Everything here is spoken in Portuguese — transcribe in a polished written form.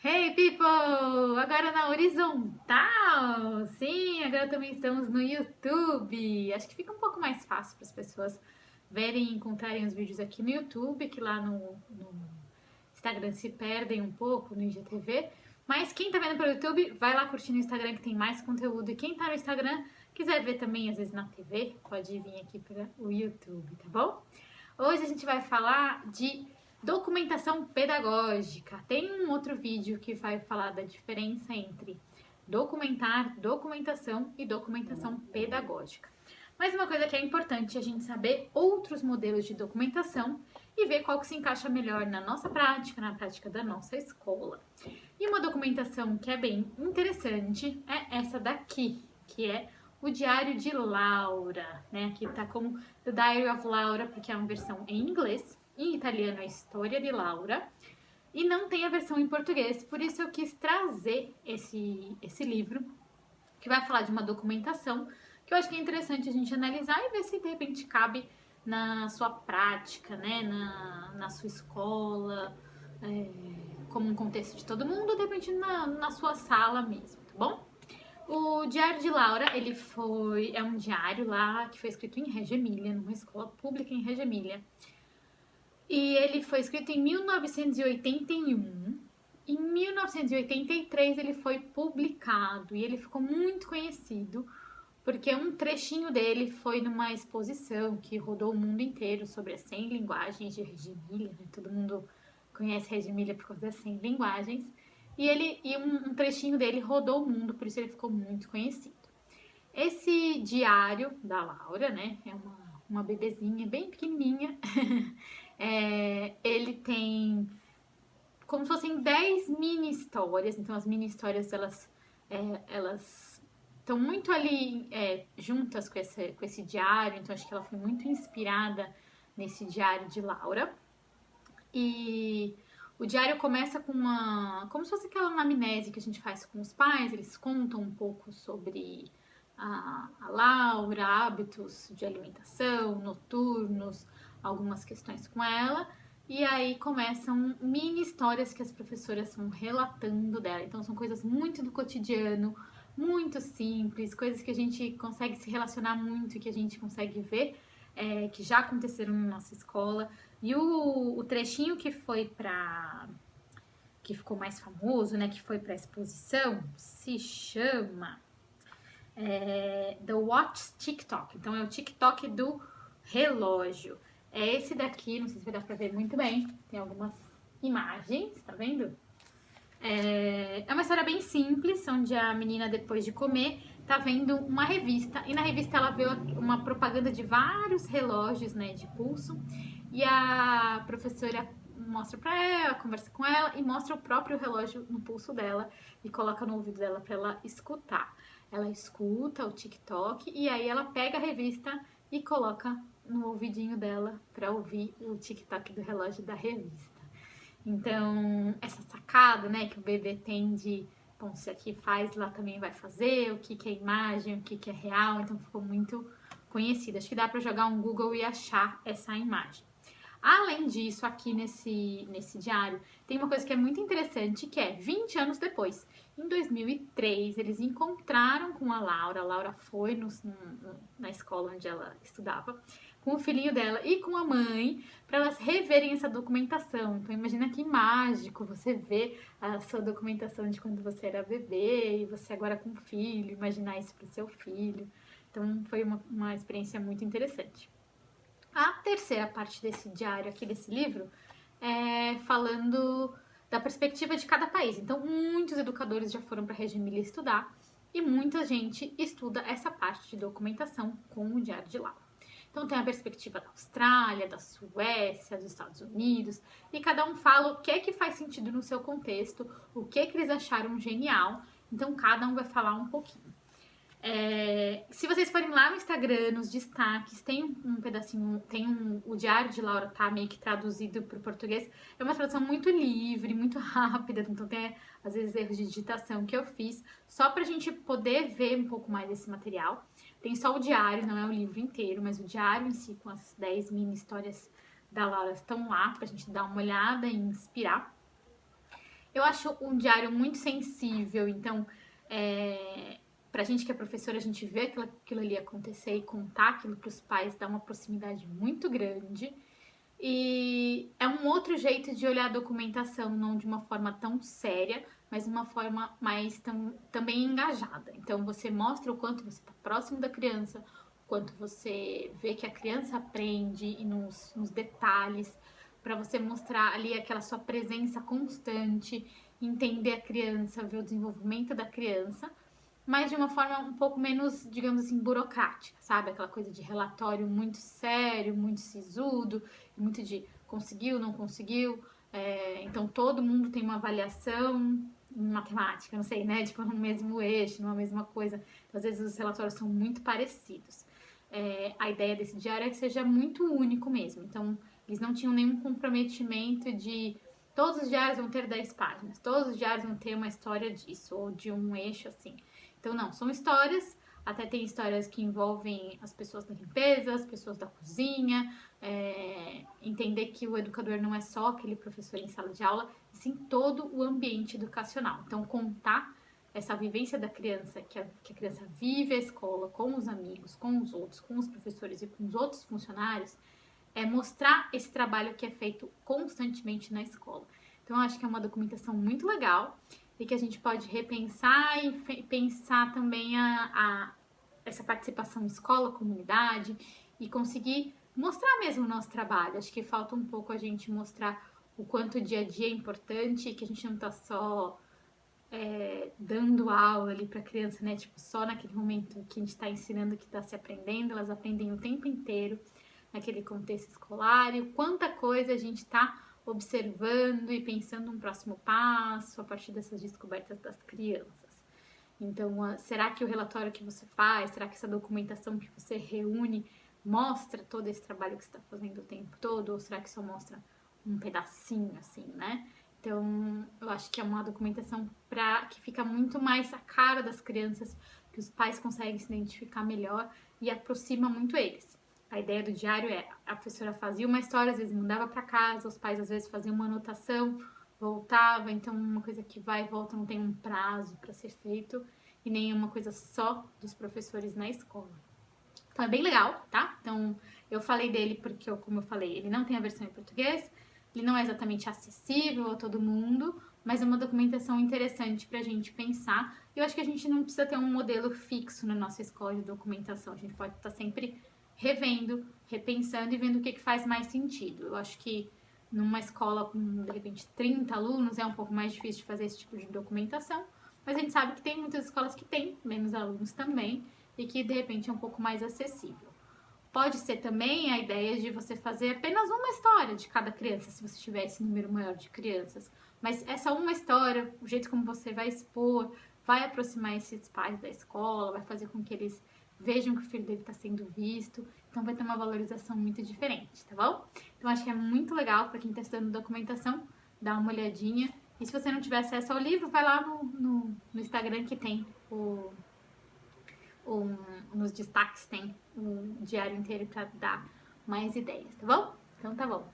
Hey people! Agora na horizontal! Sim, agora também estamos no YouTube. Acho que fica um pouco mais fácil para as pessoas verem e encontrarem os vídeos aqui no YouTube, que lá no Instagram se perdem um pouco, no IGTV. Mas quem tá vendo pelo YouTube, vai lá curtir no Instagram que tem mais conteúdo. E quem tá no Instagram, quiser ver também às vezes na TV, pode vir aqui para o YouTube, tá bom? Hoje a gente vai falar de documentação pedagógica. Tem um outro vídeo que vai falar da diferença entre documentar, documentação e documentação pedagógica. Mas uma coisa que é importante é a gente saber outros modelos de documentação e ver qual que se encaixa melhor na nossa prática, na prática da nossa escola. E uma documentação que é bem interessante é essa daqui, que é o Diário de Laura, né? Aqui tá como The Diary of Laura, porque é uma versão em inglês. Em italiano é História de Laura. E não tem a versão em português, por isso eu quis trazer esse livro, que vai falar de uma documentação, que eu acho que é interessante a gente analisar e ver se de repente cabe na sua prática, né? Na sua escola, como um contexto de todo mundo, ou de repente na sua sala mesmo, tá bom? O Diário de Laura, é um diário lá que foi escrito em Reggio Emília, numa escola pública em Reggio Emília. E ele foi escrito em 1981. Em 1983 ele foi publicado e ele ficou muito conhecido porque um trechinho dele foi numa exposição que rodou o mundo inteiro sobre as 100 linguagens de Reggio Emília, né? Todo mundo conhece Reggio Emília por causa das 100 linguagens. E um trechinho dele rodou o mundo, por isso ele ficou muito conhecido. Esse diário da Laura, né, é uma bebezinha bem pequenininha, ele tem como se fossem 10 mini histórias, então as mini histórias elas estão muito ali juntas com esse diário, então acho que ela foi muito inspirada nesse diário de Laura. E o diário começa com como se fosse aquela anamnese que a gente faz com os pais, eles contam um pouco sobre a Laura, hábitos de alimentação, noturnos, algumas questões com ela. E aí começam mini histórias que as professoras vão relatando dela. Então são coisas muito do cotidiano, muito simples, coisas que a gente consegue se relacionar muito, que a gente consegue ver que já aconteceram na nossa escola. E o trechinho que ficou mais famoso, né, que foi para a exposição, se chama The Watch TikTok. Então é o TikTok do relógio. É esse daqui, não sei se vai dar para ver muito bem. Tem algumas imagens, tá vendo? É uma história bem simples, onde a menina, depois de comer, tá vendo uma revista. E na revista ela vê uma propaganda de vários relógios, né, de pulso. E a professora mostra pra ela, conversa com ela e mostra o próprio relógio no pulso dela e coloca no ouvido dela pra ela escutar. Ela escuta o TikTok e aí ela pega a revista e coloca no ouvidinho dela pra ouvir o TikTok do relógio da revista. Então, essa sacada, né, que o bebê tem de, bom, se aqui faz, lá também vai fazer, o que é imagem, o que é real, então ficou muito conhecido. Acho que dá para jogar um Google e achar essa imagem. Além disso, aqui nesse diário, tem uma coisa que é muito interessante, que é 20 anos depois. Em 2003, eles encontraram com a Laura foi na escola onde ela estudava, com o filhinho dela e com a mãe, para elas reverem essa documentação. Então, imagina que mágico você ver a sua documentação de quando você era bebê e você agora com filho, imaginar isso para o seu filho. Então, foi uma experiência muito interessante. A terceira parte desse diário aqui, desse livro, é falando da perspectiva de cada país. Então, muitos educadores já foram para a Reggio Emília estudar e muita gente estuda essa parte de documentação com o Diário de Laura. Então, tem a perspectiva da Austrália, da Suécia, dos Estados Unidos, e cada um fala o que é que faz sentido no seu contexto, o que é que eles acharam genial. Então, cada um vai falar um pouquinho. Se vocês forem lá no Instagram, nos destaques, tem um pedacinho, o Diário de Laura tá meio que traduzido para o português. É uma tradução muito livre, muito rápida, então tem às vezes erros de digitação que eu fiz, só pra gente poder ver um pouco mais desse material. Tem só o diário, não é o livro inteiro, mas o diário em si, com as 10 mini histórias da Laura, estão lá pra gente dar uma olhada e inspirar. Eu acho um diário muito sensível, então, pra gente que é professora, a gente vê aquilo ali acontecer e contar aquilo pros pais dá uma proximidade muito grande. E é um outro jeito de olhar a documentação, não de uma forma tão séria, mas de uma forma mais também engajada. Então, você mostra o quanto você está próximo da criança, o quanto você vê que a criança aprende e nos detalhes, para você mostrar ali aquela sua presença constante, entender a criança, ver o desenvolvimento da criança, mas de uma forma um pouco menos, digamos assim, burocrática, sabe? Aquela coisa de relatório muito sério, muito sisudo, muito de conseguiu, não conseguiu. Então todo mundo tem uma avaliação em matemática, não sei, né? Tipo, no mesmo eixo, numa mesma coisa. Então, às vezes os relatórios são muito parecidos. A ideia desse diário é que seja muito único mesmo. Então, eles não tinham nenhum comprometimento de todos os diários vão ter 10 páginas, todos os diários vão ter uma história disso, ou de um eixo assim. Então, não, são histórias, até tem histórias que envolvem as pessoas da limpeza, as pessoas da cozinha, entender que o educador não é só aquele professor em sala de aula, e sim todo o ambiente educacional. Então, contar essa vivência da criança, que a criança vive a escola com os amigos, com os outros, com os professores e com os outros funcionários, é mostrar esse trabalho que é feito constantemente na escola. Então, eu acho que é uma documentação muito legal e que a gente pode repensar e pensar também essa participação escola, comunidade e conseguir mostrar mesmo o nosso trabalho. Acho que falta um pouco a gente mostrar o quanto o dia a dia é importante e que a gente não tá só dando aula ali para criança, né? Tipo, só naquele momento que a gente está ensinando que está se aprendendo, elas aprendem o tempo inteiro naquele contexto escolar e quanta coisa a gente está observando e pensando um próximo passo a partir dessas descobertas das crianças. Então, será que o relatório que você faz, será que essa documentação que você reúne mostra todo esse trabalho que você está fazendo o tempo todo? Ou será que só mostra um pedacinho, assim, né? Então, eu acho que é uma documentação que fica muito mais a cara das crianças, que os pais conseguem se identificar melhor e aproxima muito eles. A ideia do diário a professora fazia uma história, às vezes mandava para casa, os pais às vezes faziam uma anotação, voltava, então uma coisa que vai e volta, não tem um prazo para ser feito e nem uma coisa só dos professores na escola. Então é bem legal, tá? Então eu falei dele porque, como eu falei, ele não tem a versão em português, ele não é exatamente acessível a todo mundo, mas é uma documentação interessante pra gente pensar. E eu acho que a gente não precisa ter um modelo fixo na nossa escola de documentação, a gente pode estar sempre revendo, repensando e vendo o que faz mais sentido. Eu acho que numa escola com, de repente, 30 alunos é um pouco mais difícil de fazer esse tipo de documentação, mas a gente sabe que tem muitas escolas que têm menos alunos também e que, de repente, é um pouco mais acessível. Pode ser também a ideia de você fazer apenas uma história de cada criança, se você tiver esse número maior de crianças. Mas essa uma história, o jeito como você vai expor, vai aproximar esses pais da escola, vai fazer com que eles vejam que o filho dele está sendo visto. Então vai ter uma valorização muito diferente, tá bom? Então acho que é muito legal para quem está estudando documentação, dar uma olhadinha. E se você não tiver acesso ao livro, vai lá no Instagram que tem nos destaques tem um diário inteiro para dar mais ideias, tá bom? Então tá bom.